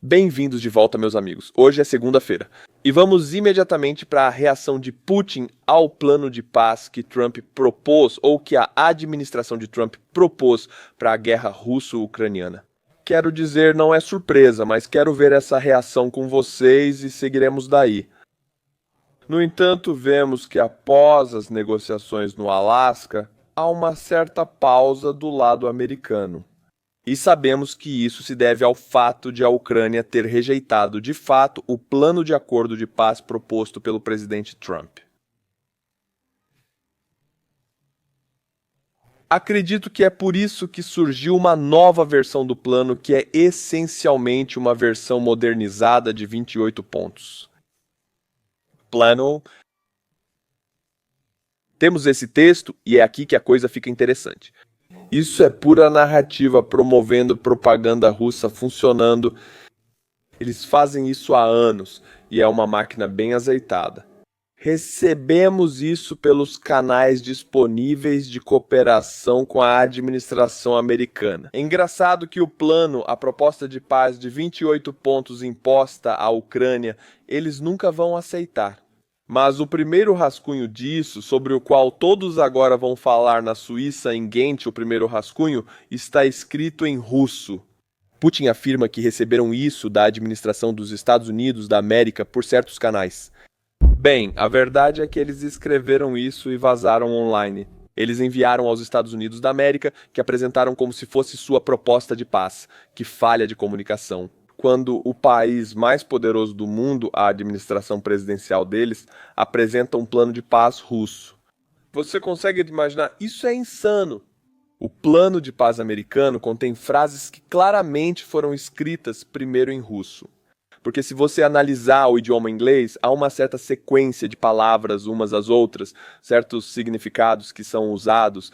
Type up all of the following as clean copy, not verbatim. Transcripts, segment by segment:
Bem-vindos de volta, meus amigos. Hoje é segunda-feira. E vamos imediatamente para a reação de Putin ao plano de paz que Trump propôs, ou que a administração de Trump propôs para a guerra russo-ucraniana. Quero dizer, não é surpresa, mas quero ver essa reação com vocês e seguiremos daí. No entanto, vemos que após as negociações no Alasca, há uma certa pausa do lado americano. E sabemos que isso se deve ao fato de a Ucrânia ter rejeitado de fato o plano de acordo de paz proposto pelo presidente Trump. Acredito que é por isso que surgiu uma nova versão do plano que é essencialmente uma versão modernizada de 28 pontos. Plano. Temos esse texto e é aqui que a coisa fica interessante. Isso é pura narrativa promovendo propaganda russa funcionando. Eles fazem isso há anos e é uma máquina bem azeitada. Recebemos isso pelos canais disponíveis de cooperação com a administração americana. É engraçado que o plano, a proposta de paz de 28 pontos imposta à Ucrânia, eles nunca vão aceitar. Mas o primeiro rascunho disso, sobre o qual todos agora vão falar na Suíça em Ghent, o primeiro rascunho, está escrito em russo. Putin afirma que receberam isso da administração dos Estados Unidos da América por certos canais. Bem, a verdade é que eles escreveram isso e vazaram online. Eles enviaram aos Estados Unidos da América, que apresentaram como se fosse sua proposta de paz. Que falha de comunicação. Quando o país mais poderoso do mundo, a administração presidencial deles, apresenta um plano de paz russo. Você consegue imaginar? Isso é insano! O plano de paz americano contém frases que claramente foram escritas primeiro em russo. Porque se você analisar o idioma inglês, há uma certa sequência de palavras umas às outras, certos significados que são usados.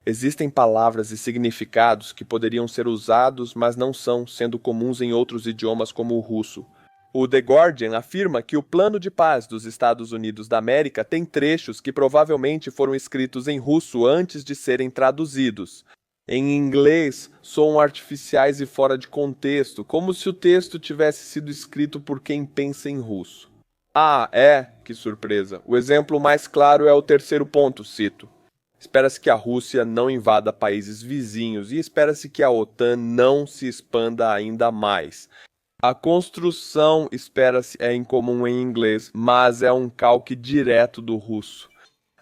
Existem palavras e significados que poderiam ser usados, mas não são, sendo comuns em outros idiomas como o russo. O The Guardian afirma que o plano de paz dos Estados Unidos da América tem trechos que provavelmente foram escritos em russo antes de serem traduzidos. Em inglês, soam artificiais e fora de contexto, como se o texto tivesse sido escrito por quem pensa em russo. Ah, é? Que surpresa! O exemplo mais claro é o terceiro ponto, cito. Espera-se que a Rússia não invada países vizinhos e espera-se que a OTAN não se expanda ainda mais. A construção, espera-se, é incomum em inglês, mas é um calque direto do russo.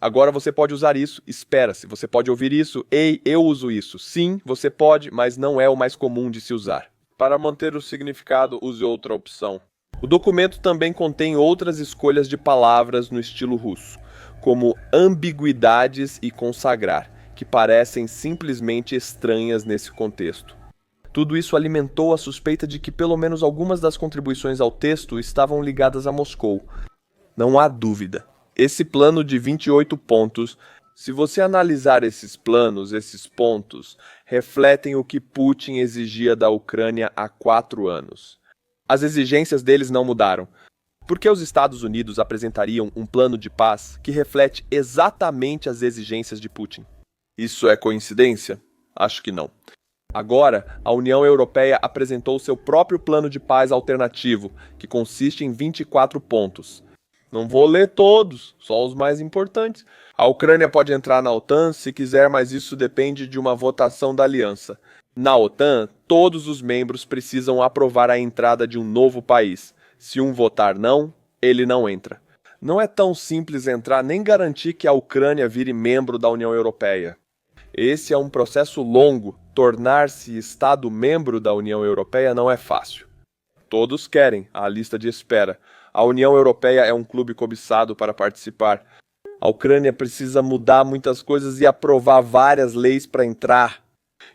Agora você pode usar isso, espera-se, você pode ouvir isso, ei, eu uso isso. Sim, você pode, mas não é o mais comum de se usar. Para manter o significado, use outra opção. O documento também contém outras escolhas de palavras no estilo russo, como ambiguidades e consagrar, que parecem simplesmente estranhas nesse contexto. Tudo isso alimentou a suspeita de que pelo menos algumas das contribuições ao texto estavam ligadas a Moscou. Não há dúvida. Esse plano de 28 pontos, se você analisar esses planos, esses pontos, refletem o que Putin exigia da Ucrânia há 4 anos. As exigências deles não mudaram. Por que os Estados Unidos apresentariam um plano de paz que reflete exatamente as exigências de Putin? Isso é coincidência? Acho que não. Agora, a União Europeia apresentou seu próprio plano de paz alternativo, que consiste em 24 pontos. Não vou ler todos, só os mais importantes. A Ucrânia pode entrar na OTAN se quiser, mas isso depende de uma votação da aliança. Na OTAN, todos os membros precisam aprovar a entrada de um novo país. Se um votar não, ele não entra. Não é tão simples entrar nem garantir que a Ucrânia vire membro da União Europeia. Esse é um processo longo. Tornar-se Estado-membro da União Europeia não é fácil. Todos querem a lista de espera. A União Europeia é um clube cobiçado para participar. A Ucrânia precisa mudar muitas coisas e aprovar várias leis para entrar.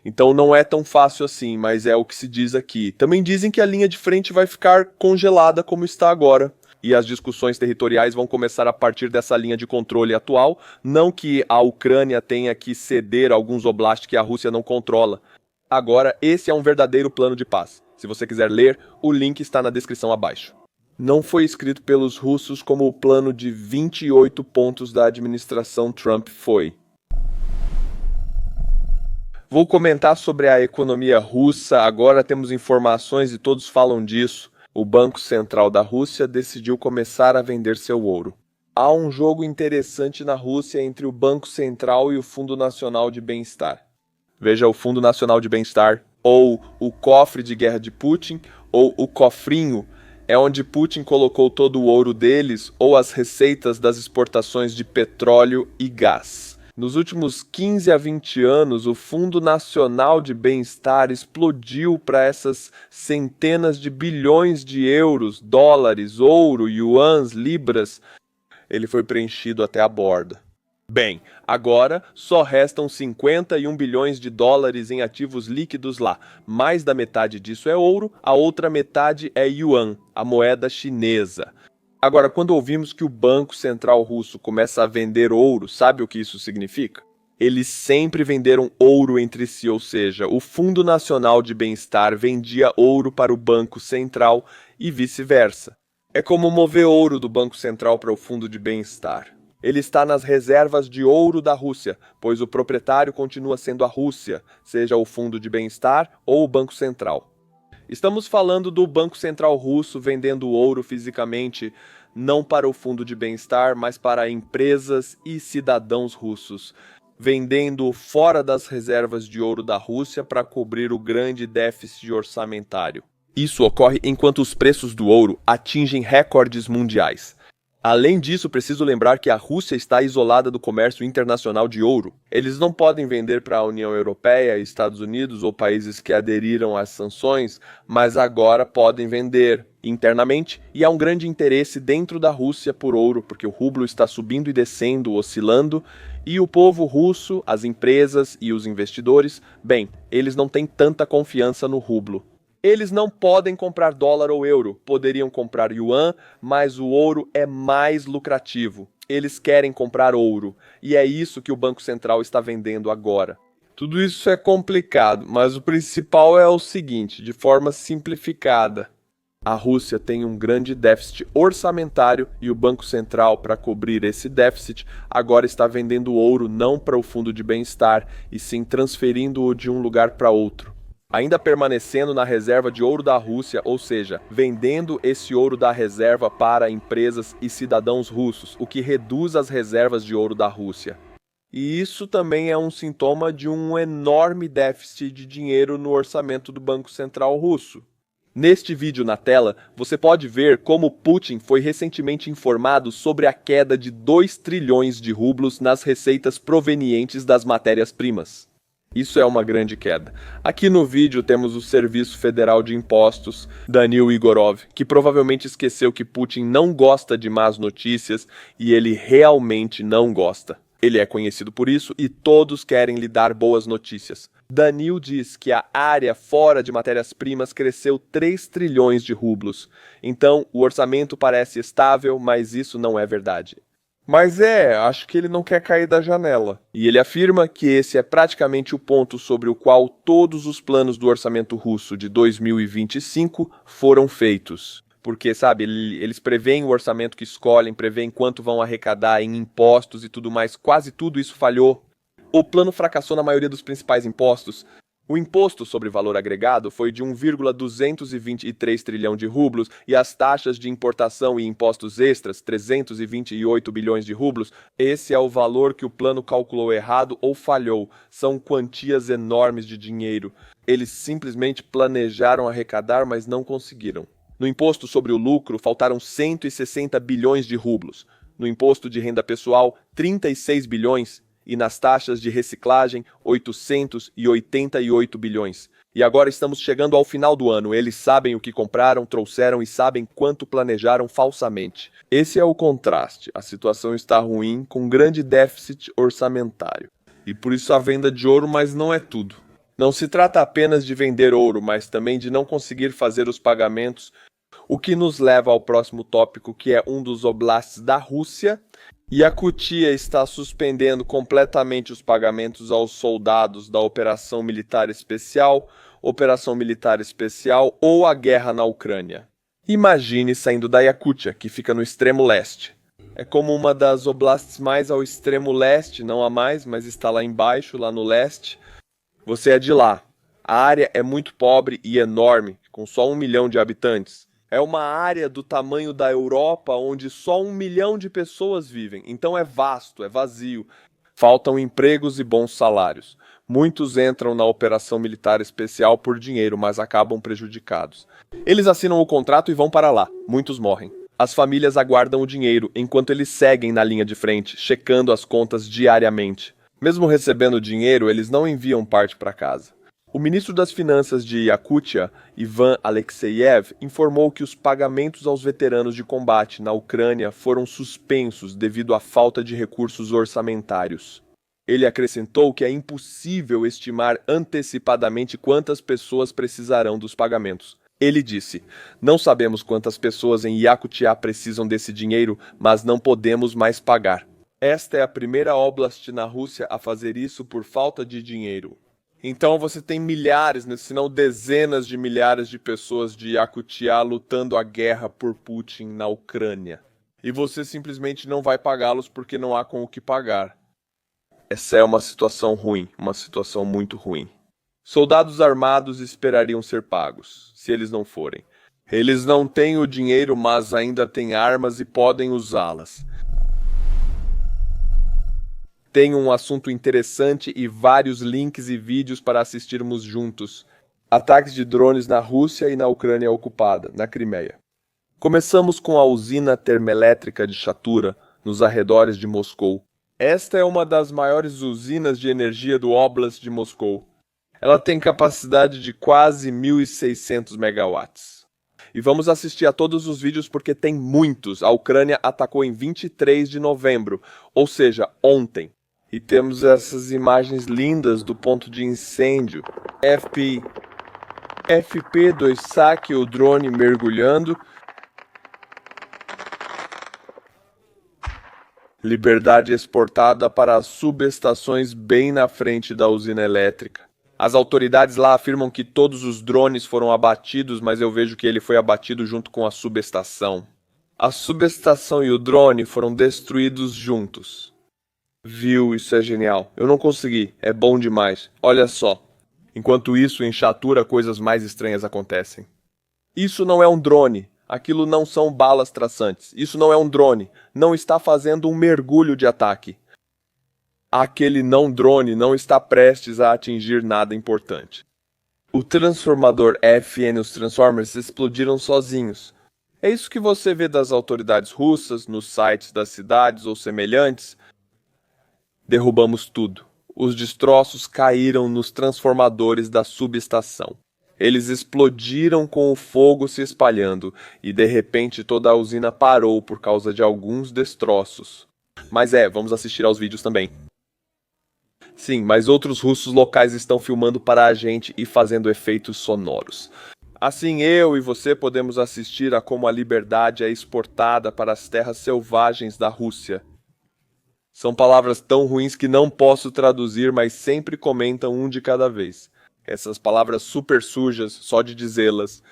Então não é tão fácil assim, mas é o que se diz aqui. Também dizem que a linha de frente vai ficar congelada como está agora. E as discussões territoriais vão começar a partir dessa linha de controle atual. Não que a Ucrânia tenha que ceder alguns oblastes que a Rússia não controla. Agora, esse é um verdadeiro plano de paz. Se você quiser ler, o link está na descrição abaixo. Não foi escrito pelos russos como o plano de 28 pontos da administração Trump foi. Vou comentar sobre a economia russa. Agora temos informações e todos falam disso. O Banco Central da Rússia decidiu começar a vender seu ouro. Há um jogo interessante na Rússia entre o Banco Central e o Fundo Nacional de Bem-Estar. Veja o Fundo Nacional de Bem-Estar, ou o cofre de guerra de Putin, ou o cofrinho, é onde Putin colocou todo o ouro deles ou as receitas das exportações de petróleo e gás. Nos últimos 15 a 20 anos, o Fundo Nacional de Bem-Estar explodiu para essas centenas de bilhões de euros, dólares, ouro, yuans, libras. Ele foi preenchido até a borda. Bem, agora só restam 51 bilhões de dólares em ativos líquidos lá. Mais da metade disso é ouro, a outra metade é yuan, a moeda chinesa. Agora, quando ouvimos que o Banco Central Russo começa a vender ouro, sabe o que isso significa? Eles sempre venderam ouro entre si, ou seja, o Fundo Nacional de Bem-Estar vendia ouro para o Banco Central e vice-versa. É como mover ouro do Banco Central para o Fundo de Bem-Estar. Ele está nas reservas de ouro da Rússia, pois o proprietário continua sendo a Rússia, seja o Fundo de Bem-Estar ou o Banco Central. Estamos falando do Banco Central Russo vendendo ouro fisicamente, não para o Fundo de Bem-Estar, mas para empresas e cidadãos russos, vendendo fora das reservas de ouro da Rússia para cobrir o grande déficit orçamentário. Isso ocorre enquanto os preços do ouro atingem recordes mundiais. Além disso, preciso lembrar que a Rússia está isolada do comércio internacional de ouro. Eles não podem vender para a União Europeia, Estados Unidos ou países que aderiram às sanções, mas agora podem vender internamente e há um grande interesse dentro da Rússia por ouro, porque o rublo está subindo e descendo, oscilando, e o povo russo, as empresas e os investidores, bem, eles não têm tanta confiança no rublo. Eles não podem comprar dólar ou euro, poderiam comprar yuan, mas o ouro é mais lucrativo. Eles querem comprar ouro, e é isso que o Banco Central está vendendo agora. Tudo isso é complicado, mas o principal é o seguinte, de forma simplificada. A Rússia tem um grande déficit orçamentário e o Banco Central, para cobrir esse déficit, agora está vendendo ouro não para o Fundo de Bem-Estar, e sim transferindo-o de um lugar para outro. Ainda permanecendo na reserva de ouro da Rússia, ou seja, vendendo esse ouro da reserva para empresas e cidadãos russos, o que reduz as reservas de ouro da Rússia. E isso também é um sintoma de um enorme déficit de dinheiro no orçamento do Banco Central Russo. Neste vídeo na tela, você pode ver como Putin foi recentemente informado sobre a queda de 2 trilhões de rublos nas receitas provenientes das matérias-primas. Isso é uma grande queda. Aqui no vídeo temos o Serviço Federal de Impostos, Danil Igorov, que provavelmente esqueceu que Putin não gosta de más notícias e ele realmente não gosta. Ele é conhecido por isso e todos querem lhe dar boas notícias. Danil diz que a área fora de matérias-primas cresceu 3 trilhões de rublos. Então, o orçamento parece estável, mas isso não é verdade. Mas acho que ele não quer cair da janela. E ele afirma que esse é praticamente o ponto sobre o qual todos os planos do orçamento russo de 2025 foram feitos. Porque, sabe, eles preveem o orçamento que escolhem, preveem quanto vão arrecadar em impostos e tudo mais. Quase tudo isso falhou. O plano fracassou na maioria dos principais impostos. O imposto sobre valor agregado foi de 1,223 trilhão de rublos e as taxas de importação e impostos extras, 328 bilhões de rublos. Esse é o valor que o plano calculou errado ou falhou. São quantias enormes de dinheiro. Eles simplesmente planejaram arrecadar, mas não conseguiram. No imposto sobre o lucro, faltaram 160 bilhões de rublos. No imposto de renda pessoal, 36 bilhões. E nas taxas de reciclagem, 888 bilhões. E agora estamos chegando ao final do ano. Eles sabem o que compraram, trouxeram e sabem quanto planejaram falsamente. Esse é o contraste. A situação está ruim, com grande déficit orçamentário. E por isso a venda de ouro, mas não é tudo. Não se trata apenas de vender ouro, mas também de não conseguir fazer os pagamentos, o que nos leva ao próximo tópico, que é um dos oblasts da Rússia. Yakutia está suspendendo completamente os pagamentos aos soldados da Operação Militar Especial ou a guerra na Ucrânia. Imagine saindo da Yakutia, que fica no extremo leste. É como uma das oblasts mais ao extremo leste, não a mais, mas está lá embaixo, lá no leste. Você é de lá. A área é muito pobre e enorme, com só 1 milhão de habitantes. É uma área do tamanho da Europa onde só 1 milhão de pessoas vivem. Então é vasto, é vazio. Faltam empregos e bons salários. Muitos entram na operação militar especial por dinheiro, mas acabam prejudicados. Eles assinam o contrato e vão para lá. Muitos morrem. As famílias aguardam o dinheiro enquanto eles seguem na linha de frente, checando as contas diariamente. Mesmo recebendo dinheiro, eles não enviam parte para casa. O ministro das Finanças de Yakutia, Ivan Alexeyev, informou que os pagamentos aos veteranos de combate na Ucrânia foram suspensos devido à falta de recursos orçamentários. Ele acrescentou que é impossível estimar antecipadamente quantas pessoas precisarão dos pagamentos. Ele disse: "Não sabemos quantas pessoas em Yakutia precisam desse dinheiro, mas não podemos mais pagar." Esta é a primeira oblast na Rússia a fazer isso por falta de dinheiro. Então você tem milhares, se não dezenas de milhares de pessoas de Yakutia lutando a guerra por Putin na Ucrânia. E você simplesmente não vai pagá-los porque não há com o que pagar. Essa é uma situação ruim, uma situação muito ruim. Soldados armados esperariam ser pagos, se eles não forem. Eles não têm o dinheiro, mas ainda têm armas e podem usá-las. Tem um assunto interessante e vários links e vídeos para assistirmos juntos. Ataques de drones na Rússia e na Ucrânia ocupada, na Crimeia. Começamos com a usina termoelétrica de Shatura, nos arredores de Moscou. Esta é uma das maiores usinas de energia do Oblast de Moscou. Ela tem capacidade de quase 1.600 megawatts. E vamos assistir a todos os vídeos porque tem muitos. A Ucrânia atacou em 23 de novembro, ou seja, ontem. E temos essas imagens lindas do ponto de incêndio. FP2 saque o drone mergulhando. Liberdade exportada para as subestações bem na frente da usina elétrica. As autoridades lá afirmam que todos os drones foram abatidos, mas eu vejo que ele foi abatido junto com a subestação. A subestação e o drone foram destruídos juntos. Viu, isso é genial. Eu não consegui, é bom demais. Olha só. Enquanto isso, em Shatura, coisas mais estranhas acontecem. Isso não é um drone. Aquilo não são balas traçantes. Isso não é um drone. Não está fazendo um mergulho de ataque. Aquele não drone não está prestes a atingir nada importante. O transformador FN e os Transformers explodiram sozinhos. É isso que você vê das autoridades russas, nos sites das cidades ou semelhantes. Derrubamos tudo. Os destroços caíram nos transformadores da subestação. Eles explodiram com o fogo se espalhando, e de repente toda a usina parou por causa de alguns destroços. Mas vamos assistir aos vídeos também. Sim, mas outros russos locais estão filmando para a gente e fazendo efeitos sonoros. Assim eu e você podemos assistir a como a liberdade é exportada para as terras selvagens da Rússia. São palavras tão ruins que não posso traduzir, mas sempre comentam um de cada vez. Essas palavras super sujas, só de dizê-las.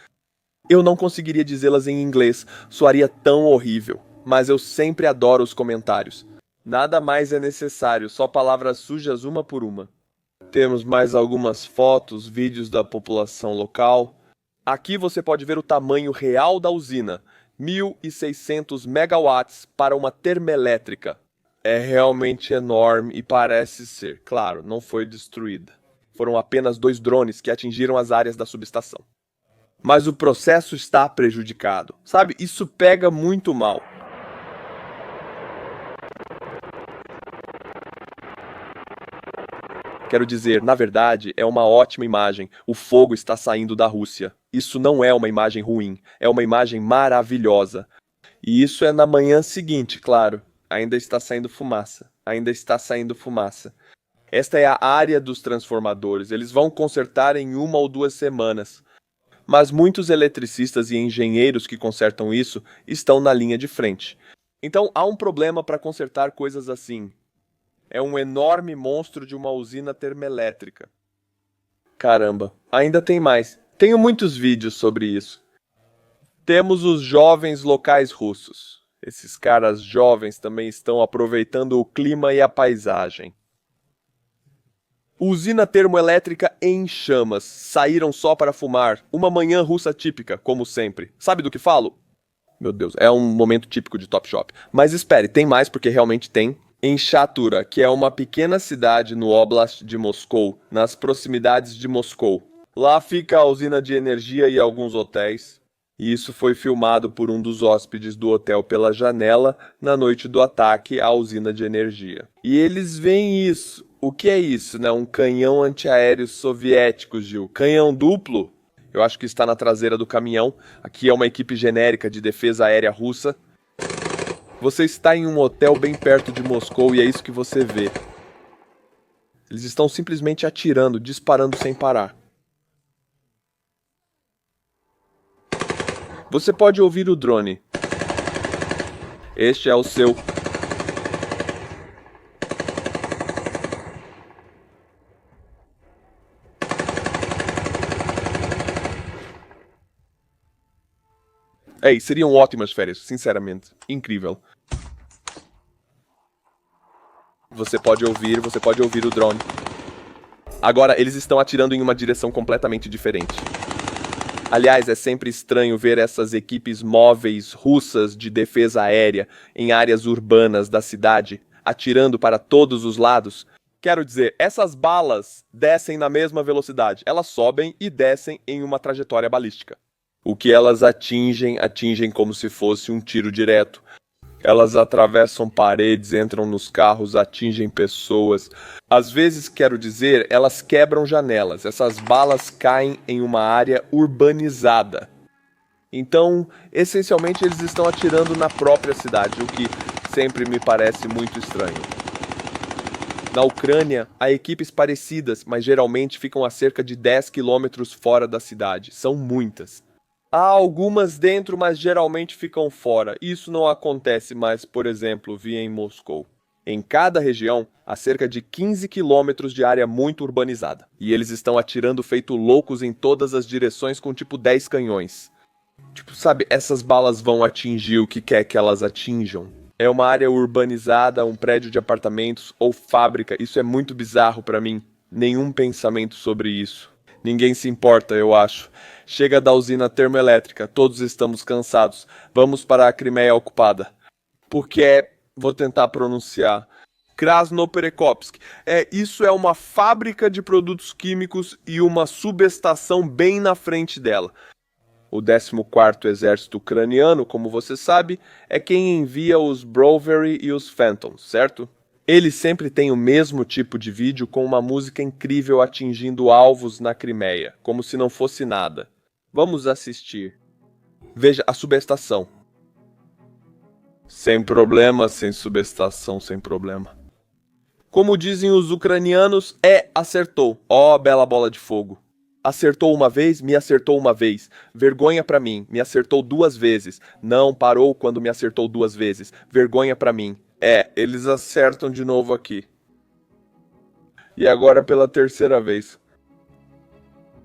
Eu não conseguiria dizê-las em inglês, soaria tão horrível. Mas eu sempre adoro os comentários. Nada mais é necessário, só palavras sujas uma por uma. Temos mais algumas fotos, vídeos da população local. Aqui você pode ver o tamanho real da usina. 1.600 megawatts para uma termoelétrica. É realmente enorme e parece ser. Claro, não foi destruída. Foram apenas 2 drones que atingiram as áreas da subestação. Mas o processo está prejudicado. Sabe, isso pega muito mal. Quero dizer, na verdade, é uma ótima imagem. O fogo está saindo da Rússia. Isso não é uma imagem ruim, é uma imagem maravilhosa. E isso é na manhã seguinte, claro. Ainda está saindo fumaça. Ainda está saindo fumaça. Esta é a área dos transformadores. Eles vão consertar em 1 ou 2 semanas. Mas muitos eletricistas e engenheiros que consertam isso estão na linha de frente. Então há um problema para consertar coisas assim. É um enorme monstro de uma usina termoelétrica. Caramba, ainda tem mais. Tenho muitos vídeos sobre isso. Temos os jovens locais russos. Esses caras jovens também estão aproveitando o clima e a paisagem. Usina termoelétrica em chamas. Saíram só para fumar. Uma manhã russa típica, como sempre. Sabe do que falo? Meu Deus, é um momento típico de Top Shop. Mas espere, tem mais porque realmente tem. Em Chatura, que é uma pequena cidade no Oblast de Moscou, nas proximidades de Moscou. Lá fica a usina de energia e alguns hotéis. E isso foi filmado por um dos hóspedes do hotel pela janela na noite do ataque à usina de energia. E eles veem isso. O que é isso, né? Um canhão antiaéreo soviético, Gil. Canhão duplo? Eu acho que está na traseira do caminhão. Aqui é uma equipe genérica de defesa aérea russa. Você está em um hotel bem perto de Moscou e é isso que você vê. Eles estão simplesmente atirando, disparando sem parar. Você pode ouvir o drone. Este é o seu. Ei, seriam ótimas férias, sinceramente. Incrível. Você pode ouvir o drone. Agora, eles estão atirando em uma direção completamente diferente. Aliás, é sempre estranho ver essas equipes móveis russas de defesa aérea em áreas urbanas da cidade, atirando para todos os lados. Quero dizer, essas balas descem na mesma velocidade. Elas sobem e descem em uma trajetória balística. O que elas atingem como se fosse um tiro direto. Elas atravessam paredes, entram nos carros, atingem pessoas. Às vezes, quero dizer, elas quebram janelas. Essas balas caem em uma área urbanizada. Então, essencialmente, eles estão atirando na própria cidade, o que sempre me parece muito estranho. Na Ucrânia, há equipes parecidas, mas geralmente ficam a cerca de 10 quilômetros fora da cidade. São muitas. Há algumas dentro, mas geralmente ficam fora. Isso não acontece mais, por exemplo, vi em Moscou. Em cada região, há cerca de 15 quilômetros de área muito urbanizada. E eles estão atirando feito loucos em todas as direções com tipo 10 canhões. Tipo, sabe, essas balas vão atingir o que quer que elas atinjam. É uma área urbanizada, um prédio de apartamentos ou fábrica. Isso é muito bizarro pra mim. Nenhum pensamento sobre isso. Ninguém se importa, eu acho. Chega da usina termoelétrica, todos estamos cansados. Vamos para a Crimeia ocupada. Porque vou tentar pronunciar. Krasnoperekopsk. Isso é uma fábrica de produtos químicos e uma subestação bem na frente dela. O 14º Exército Ucraniano, como você sabe, é quem envia os Brovary e os Phantoms, certo? Eles sempre têm o mesmo tipo de vídeo com uma música incrível atingindo alvos na Crimeia, como se não fosse nada. Vamos assistir. Veja a subestação. Sem problema, sem subestação, sem problema. Como dizem os ucranianos, acertou. Ó, bela bola de fogo. Acertou uma vez, me acertou uma vez. Vergonha pra mim, me acertou 2 vezes. Não parou quando me acertou 2 vezes. Vergonha pra mim. Eles acertam de novo aqui. E agora pela 3ª vez.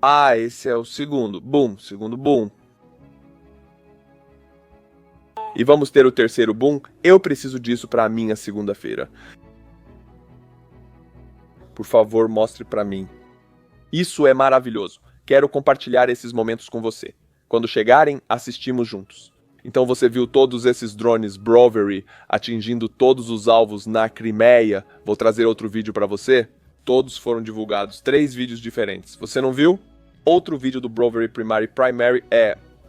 Ah, esse é o segundo. Boom, segundo boom. E vamos ter o 3º boom? Eu preciso disso pra minha segunda-feira. Por favor, mostre pra mim. Isso é maravilhoso. Quero compartilhar esses momentos com você. Quando chegarem, assistimos juntos. Então você viu todos esses drones Brovary atingindo todos os alvos na Crimeia. Vou trazer outro vídeo para você. Todos foram divulgados, 3 vídeos diferentes. Você não viu? Outro vídeo do Brovary Primary. Primary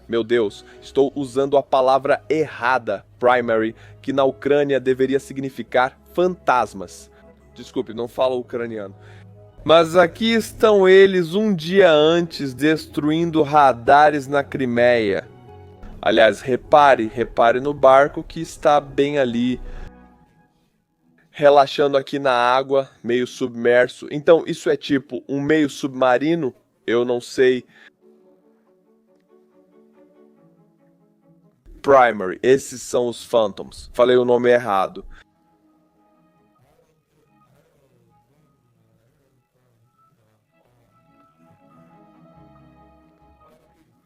meu Deus, estou usando a palavra errada, primary, que na Ucrânia deveria significar fantasmas. Desculpe, não falo ucraniano. Mas aqui estão eles um dia antes destruindo radares na Crimeia. Aliás, repare no barco que está bem ali, relaxando aqui na água, meio submerso. Então, isso é tipo um meio submarino? Eu não sei. Primary, esses são os Phantoms. Falei o nome errado.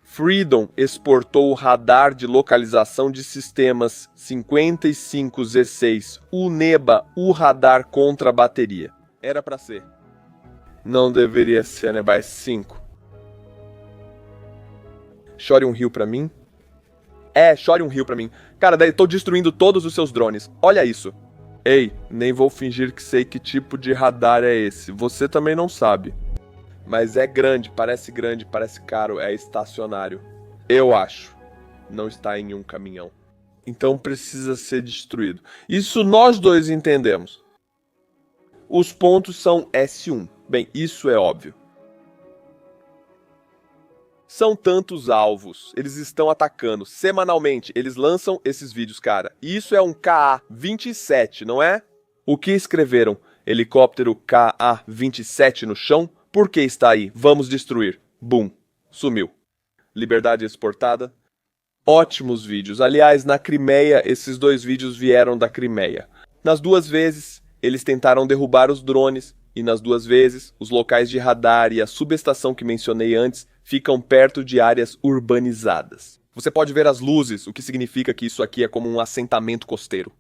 Freedom exportou o radar de localização de sistemas 55Z6, o NEBA, o radar contra a bateria. Era para ser. Não deveria ser, né? Vai 5. Chore um rio pra mim. Chore um rio pra mim. Cara, daí tô destruindo todos os seus drones. Olha isso. Ei, nem vou fingir que sei que tipo de radar é esse. Você também não sabe. Mas é grande, parece caro, é estacionário. Eu acho. Não está em um caminhão. Então precisa ser destruído. Isso nós dois entendemos. Os pontos são S1. Bem, isso é óbvio. São tantos alvos, eles estão atacando semanalmente, eles lançam esses vídeos, cara. Isso é um KA-27, não é? O que escreveram? Helicóptero KA-27 no chão? Por que está aí? Vamos destruir. Bum. Sumiu. Liberdade exportada. Ótimos vídeos. Aliás, na Crimeia, esses 2 vídeos vieram da Crimeia. Nas 2 vezes, eles tentaram derrubar os drones, e nas 2 vezes, os locais de radar e a subestação que mencionei antes ficam perto de áreas urbanizadas. Você pode ver as luzes, o que significa que isso aqui é como um assentamento costeiro.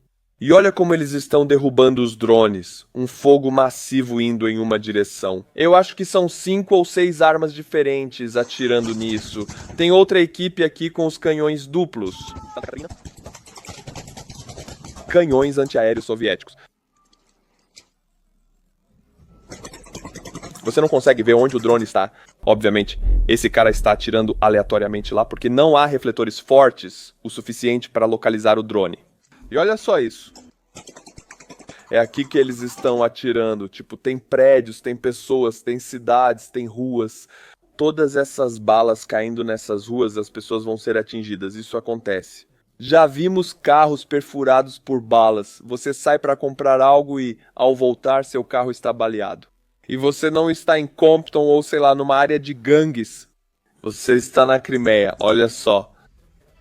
E olha como eles estão derrubando os drones. Um fogo massivo indo em uma direção. Eu acho que são 5 ou 6 armas diferentes atirando nisso. Tem outra equipe aqui com os canhões duplos. Canhões antiaéreos soviéticos. Você não consegue ver onde o drone está. Obviamente, esse cara está atirando aleatoriamente lá porque não há refletores fortes o suficiente para localizar o drone. E olha só isso. É aqui que eles estão atirando. Tipo, tem prédios, tem pessoas, tem cidades, tem ruas. Todas essas balas caindo nessas ruas, as pessoas vão ser atingidas. Isso acontece. Já vimos carros perfurados por balas. Você sai para comprar algo e, ao voltar, seu carro está baleado. E você não está em Compton ou, sei lá, numa área de gangues. Você está na Crimeia, olha só.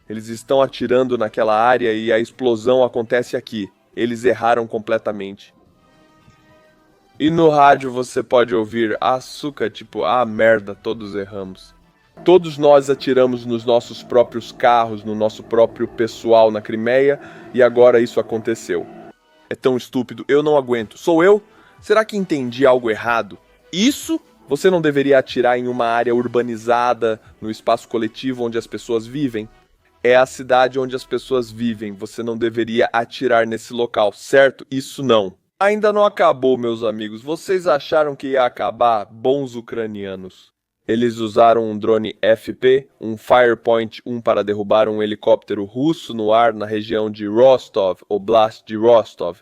Eles estão atirando naquela área e a explosão acontece aqui. Eles erraram completamente. E no rádio você pode ouvir açúcar, tipo, merda, todos erramos. Todos nós atiramos nos nossos próprios carros, no nosso próprio pessoal na Crimeia, e agora isso aconteceu. É tão estúpido, eu não aguento. Sou eu? Será que entendi algo errado? Isso? Você não deveria atirar em uma área urbanizada, no espaço coletivo onde as pessoas vivem? É a cidade onde as pessoas vivem, você não deveria atirar nesse local, certo? Isso não. Ainda não acabou, meus amigos. Vocês acharam que ia acabar? Bons ucranianos. Eles usaram um drone FP, um Firepoint 1 para derrubar um helicóptero russo no ar na região de Rostov, Oblast de Rostov.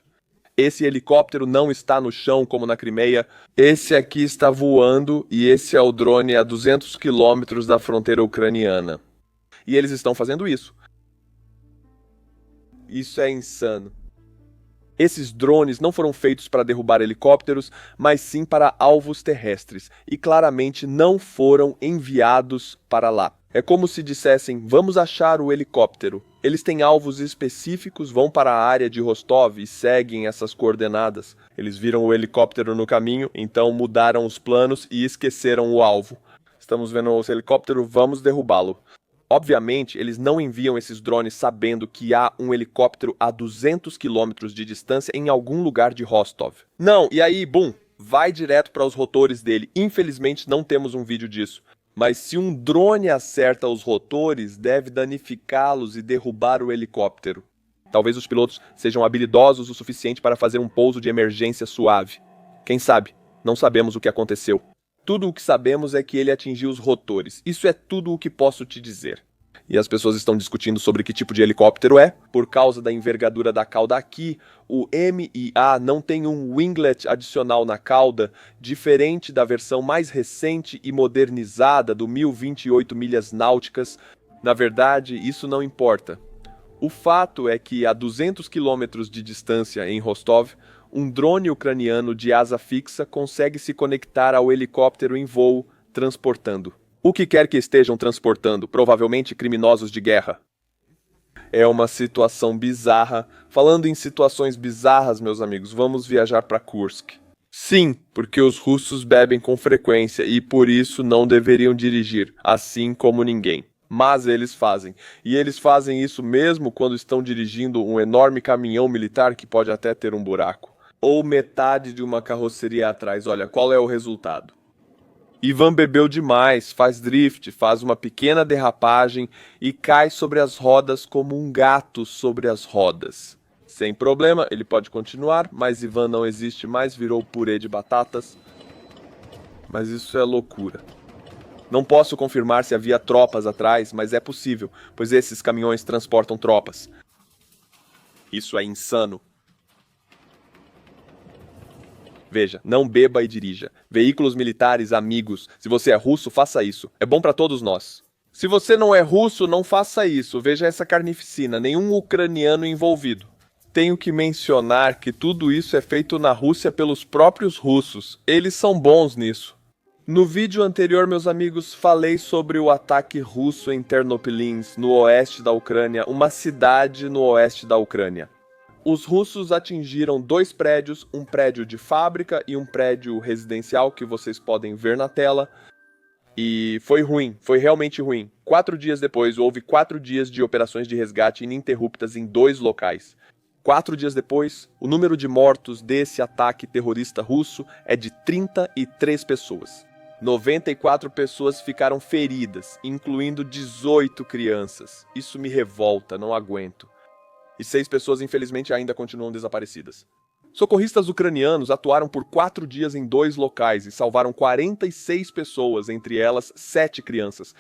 Esse helicóptero não está no chão como na Crimeia. Esse aqui está voando e esse é o drone a 200 quilômetros da fronteira ucraniana. E eles estão fazendo isso. Isso é insano. Esses drones não foram feitos para derrubar helicópteros, mas sim para alvos terrestres. E claramente não foram enviados para lá. É como se dissessem, vamos achar o helicóptero. Eles têm alvos específicos, vão para a área de Rostov e seguem essas coordenadas. Eles viram o helicóptero no caminho, então mudaram os planos e esqueceram o alvo. Estamos vendo o helicóptero, vamos derrubá-lo. Obviamente, eles não enviam esses drones sabendo que há um helicóptero a 200 quilômetros de distância em algum lugar de Rostov. Não, e aí, bum, vai direto para os rotores dele. Infelizmente, não temos um vídeo disso. Mas se um drone acerta os rotores, deve danificá-los e derrubar o helicóptero. Talvez os pilotos sejam habilidosos o suficiente para fazer um pouso de emergência suave. Quem sabe? Não sabemos o que aconteceu. Tudo o que sabemos é que ele atingiu os rotores. Isso é tudo o que posso te dizer. E as pessoas estão discutindo sobre que tipo de helicóptero é. Por causa da envergadura da cauda aqui, o MIA não tem um winglet adicional na cauda, diferente da versão mais recente e modernizada do 1028 milhas náuticas. Na verdade, isso não importa. O fato é que a 200 quilômetros de distância em Rostov, um drone ucraniano de asa fixa consegue se conectar ao helicóptero em voo, transportando. O que quer que estejam transportando, provavelmente criminosos de guerra. É uma situação bizarra. Falando em situações bizarras, meus amigos, vamos viajar para Kursk. Sim, porque os russos bebem com frequência e por isso não deveriam dirigir, assim como ninguém. Mas eles fazem. E eles fazem isso mesmo quando estão dirigindo um enorme caminhão militar que pode até ter um buraco. ou metade de uma carroceria atrás. Olha, qual é o resultado? Ivan bebeu demais, faz drift, faz uma pequena derrapagem e cai sobre as rodas como um gato sobre as rodas. Sem problema, ele pode continuar, mas Ivan não existe mais, virou purê de batatas. Mas isso é loucura. Não posso confirmar se havia tropas atrás, mas é possível, pois esses caminhões transportam tropas. Isso é insano. Veja, não beba e dirija. Veículos militares, amigos. Se você é russo, faça isso. É bom para todos nós. Se você não é russo, não faça isso. Veja essa carnificina, nenhum ucraniano envolvido. Tenho que mencionar que tudo isso é feito na Rússia pelos próprios russos. Eles são bons nisso. No vídeo anterior, meus amigos, falei sobre o ataque russo em Ternopilins, no oeste da Ucrânia, uma cidade no oeste da Ucrânia. Os russos atingiram 2 prédios, um prédio de fábrica e um prédio residencial que vocês podem ver na tela. E foi ruim, foi realmente ruim. 4 dias depois, houve 4 dias de operações de resgate ininterruptas em 2 locais. 4 dias depois, o número de mortos desse ataque terrorista russo é de 33 pessoas. 94 pessoas ficaram feridas, incluindo 18 crianças. Isso me revolta, não aguento. E 6 pessoas, infelizmente, ainda continuam desaparecidas. Socorristas ucranianos atuaram por 4 dias em 2 locais e salvaram 46 pessoas, entre elas 7 crianças.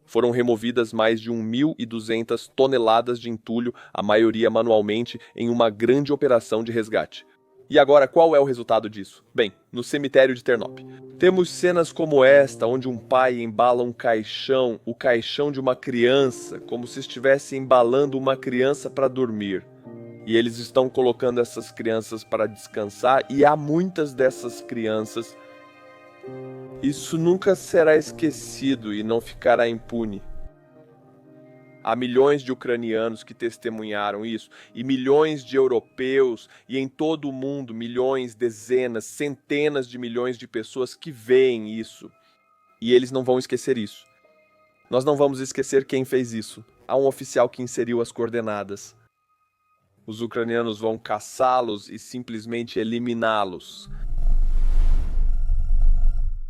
Foram removidas mais de 1.200 toneladas de entulho, a maioria manualmente, em uma grande operação de resgate. E agora, qual é o resultado disso? Bem, no cemitério de Ternop. Temos cenas como esta, onde um pai embala um caixão, o caixão de uma criança, como se estivesse embalando uma criança para dormir. E eles estão colocando essas crianças para descansar, e há muitas dessas crianças. Isso nunca será esquecido e não ficará impune. Há milhões de ucranianos que testemunharam isso, e milhões de europeus, e em todo o mundo, milhões, dezenas, centenas de milhões de pessoas que veem isso. E eles não vão esquecer isso. Nós não vamos esquecer quem fez isso. Há um oficial que inseriu as coordenadas. Os ucranianos vão caçá-los e simplesmente eliminá-los.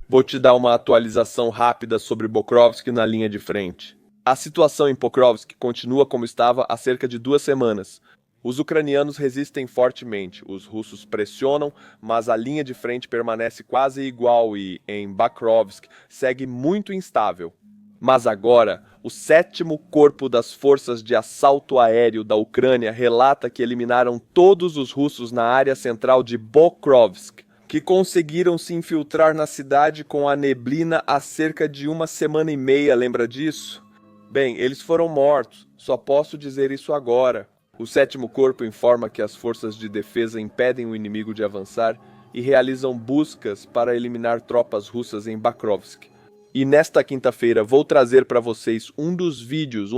Vou te dar uma atualização rápida sobre Pokrovsk na linha de frente. A situação em Pokrovsk continua como estava há cerca de 2 semanas. Os ucranianos resistem fortemente, os russos pressionam, mas a linha de frente permanece quase igual e, em Bakrovsk, segue muito instável. Mas agora, o 7º Corpo das Forças de Assalto Aéreo da Ucrânia relata que eliminaram todos os russos na área central de Pokrovsk, que conseguiram se infiltrar na cidade com a neblina há cerca de 1 semana e meia, lembra disso? Bem, eles foram mortos, só posso dizer isso agora. O 7º Corpo informa que as forças de defesa impedem o inimigo de avançar e realizam buscas para eliminar tropas russas em Bakrovsk. E nesta quinta-feira vou trazer para vocês um dos vídeos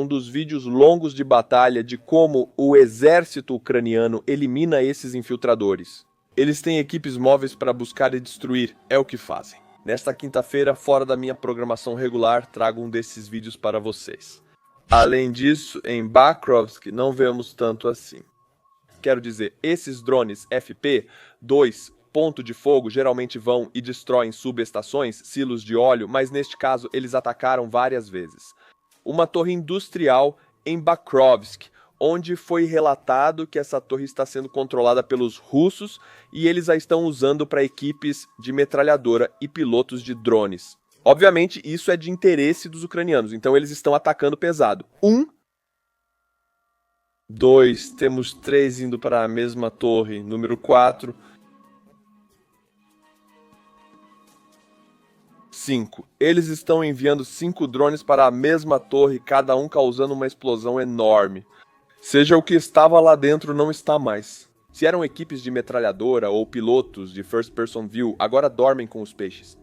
longos de batalha de como o exército ucraniano elimina esses infiltradores. Eles têm equipes móveis para buscar e destruir, é o que fazem. Nesta quinta-feira, fora da minha programação regular, trago um desses vídeos para vocês. Além disso, em Bakrovsk não vemos tanto assim. Quero dizer, esses drones FP-2 ponto de fogo geralmente vão e destroem subestações, silos de óleo, mas neste caso eles atacaram várias vezes. Uma torre industrial em Bakrovsk, onde foi relatado que essa torre está sendo controlada pelos russos e eles a estão usando para equipes de metralhadora e pilotos de drones. Obviamente, isso é de interesse dos ucranianos, então eles estão atacando pesado. 1, 2, temos 3 indo para a mesma torre, número 4. 5. Eles estão enviando 5 drones para a mesma torre, cada um causando uma explosão enorme. Seja o que estava lá dentro, não está mais. Se eram equipes de metralhadora ou pilotos de First Person View, agora dormem com os peixes.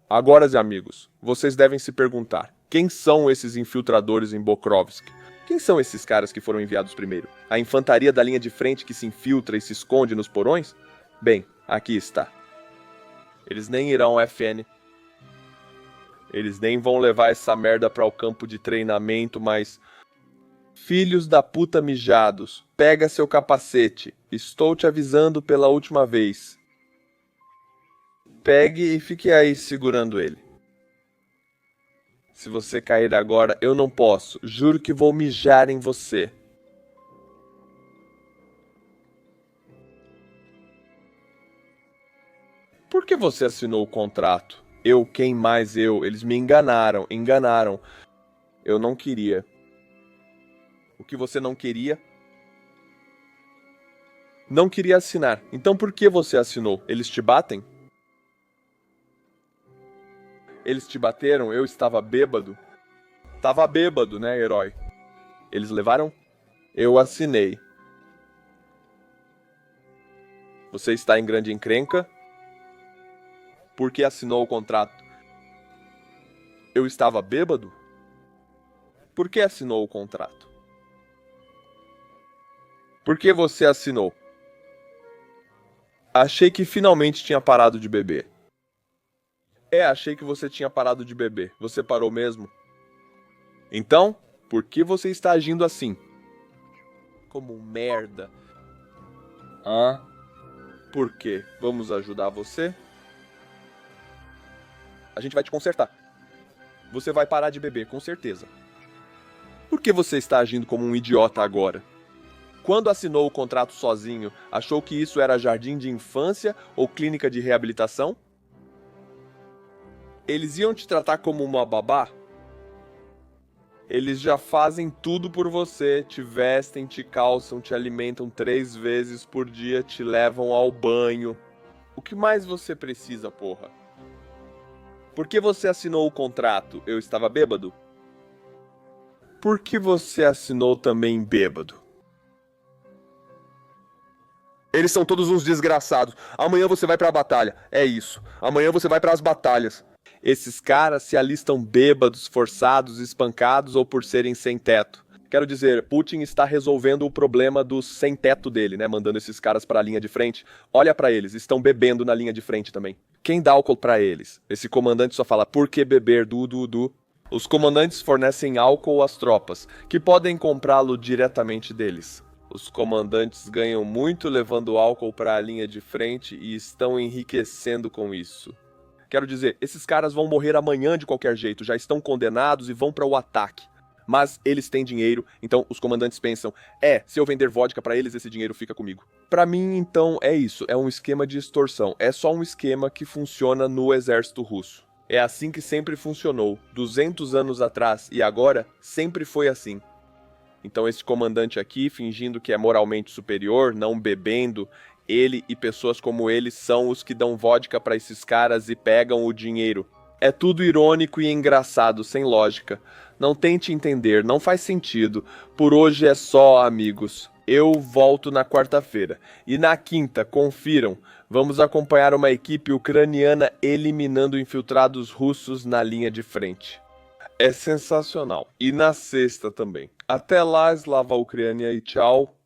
Agora, amigos, vocês devem se perguntar, quem são esses infiltradores em Pokrovsk? Quem são esses caras que foram enviados primeiro? A infantaria da linha de frente que se infiltra e se esconde nos porões? Bem, aqui está. Eles nem irão ao FN. Eles nem vão levar essa merda para o campo de treinamento, mas Filhos da puta mijados, pega seu capacete. Estou te avisando pela última vez. Pegue e fique aí segurando ele. Se você cair agora, eu não posso. Juro que vou mijar em você. Por que você assinou o contrato? Eu, quem mais eu? Eles me enganaram. Eu não queria. O que você não queria? Não queria assinar. Então por que você assinou? Eles te batem? Eles te bateram? Eu estava bêbado? Tava bêbado, né, herói? Eles levaram? Eu assinei. Você está em grande encrenca? Por que assinou o contrato? Eu estava bêbado? Por que assinou o contrato? Por que você assinou? Achei que finalmente tinha parado de beber. Achei que você tinha parado de beber. Você parou mesmo? Então, por que você está agindo assim? Como um merda. Por quê? Vamos ajudar você? A gente vai te consertar. Você vai parar de beber, com certeza. Por que você está agindo como um idiota agora? Quando assinou o contrato sozinho, achou que isso era jardim de infância ou clínica de reabilitação? Eles iam te tratar como uma babá? Eles já fazem tudo por você, te vestem, te calçam, te alimentam 3 vezes por dia, te levam ao banho. O que mais você precisa, porra? Por que você assinou o contrato? Eu estava bêbado? Por que você assinou também bêbado? Eles são todos uns desgraçados. Amanhã você vai pra batalha. É isso. Amanhã você vai pras batalhas. Esses caras se alistam bêbados, forçados, espancados ou por serem sem teto. Quero dizer, Putin está resolvendo o problema do sem teto dele, né? Mandando esses caras pra linha de frente. Olha pra eles, estão bebendo na linha de frente também. Quem dá álcool pra eles? Esse comandante só fala, por que beber, du. Os comandantes fornecem álcool às tropas, que podem comprá-lo diretamente deles. Os comandantes ganham muito levando álcool para a linha de frente e estão enriquecendo com isso. Quero dizer, esses caras vão morrer amanhã de qualquer jeito, já estão condenados e vão para o ataque. Mas eles têm dinheiro, então os comandantes pensam, se eu vender vodka para eles, esse dinheiro fica comigo. Para mim, então, é isso, é um esquema de extorsão, é só um esquema que funciona no exército russo. É assim que sempre funcionou, 200 anos atrás e agora, sempre foi assim. Então esse comandante aqui, fingindo que é moralmente superior, não bebendo, ele e pessoas como ele são os que dão vodka para esses caras e pegam o dinheiro. É tudo irônico e engraçado, sem lógica. Não tente entender, não faz sentido. Por hoje é só, amigos. Eu volto na quarta-feira. E na quinta, confiram, vamos acompanhar uma equipe ucraniana eliminando infiltrados russos na linha de frente. É sensacional. E na sexta também. Até lá, Slava Ucrânia e tchau.